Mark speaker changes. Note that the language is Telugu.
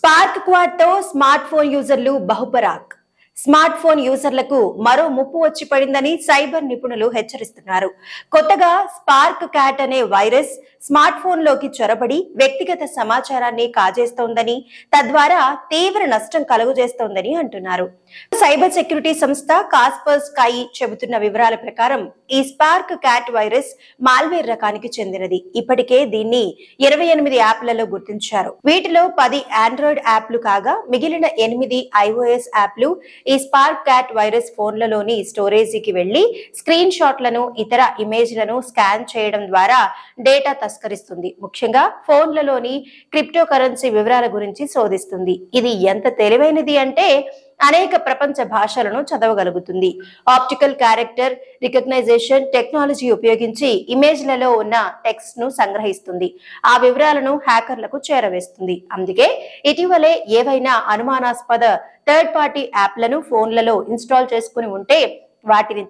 Speaker 1: స్పార్క్ క్వాడ్ తో స్మార్ట్ ఫోన్ యూజర్లు బహుపరాక్. స్మార్ట్ ఫోన్ యూజర్లకు మరో ముప్పు వచ్చి పడిందని సైబర్ నిపుణులు హెచ్చరిస్తున్నారు. కొత్తగా స్పార్క్ క్యాట్ అనే వైరస్ స్మార్ట్ ఫోన్ లోకి చొరబడి వ్యక్తిగత సమాచారాన్ని కాజేస్తోందని, తద్వారా తీవ్ర నష్టం కలుగజేస్తోందని అంటున్నారు. సైబర్ సెక్యూరిటీ సంస్థ కాస్పర్ స్కై చెబుతున్న వివరాల ప్రకారం ఈ స్పార్క్ క్యాట్ వైరస్ మాల్వేర్ రకానికి చెందినది. ఇప్పటికే దీన్ని 28 యాప్లలో గుర్తించారు. వీటిలో 10 ఆండ్రాయిడ్ యాప్లు కాగా మిగిలిన 8 iOS యాప్లు ఈ స్పార్క్ క్యాట్ వైరస్ ఫోన్లలోని స్టోరేజీకి వెళ్లి స్క్రీన్ షాట్లను, ఇతర ఇమేజ్లను స్కాన్ చేయడం ద్వారా డేటా తస్కరిస్తుంది. ముఖ్యంగా ఫోన్లలోని క్రిప్టో కరెన్సీ వివరాల గురించి శోధిస్తుంది. ఇది ఎంత తెలివైనది అంటే అనేక ప్రపంచ భాషలను చదవగలుగుతుంది. ఆప్టికల్ క్యారెక్టర్ రికగ్నైజేషన్ టెక్నాలజీ ఉపయోగించి ఇమేజ్లలో ఉన్న టెక్స్ట్ ను సంగ్రహిస్తుంది. ఆ వివరాలను హ్యాకర్లకు చేరవేస్తుంది. అందుకే ఇటీవలే ఏవైనా అనుమానాస్పద థర్డ్ పార్టీ యాప్లను ఫోన్లలో ఇన్స్టాల్ చేసుకుని ఉంటే వాటిని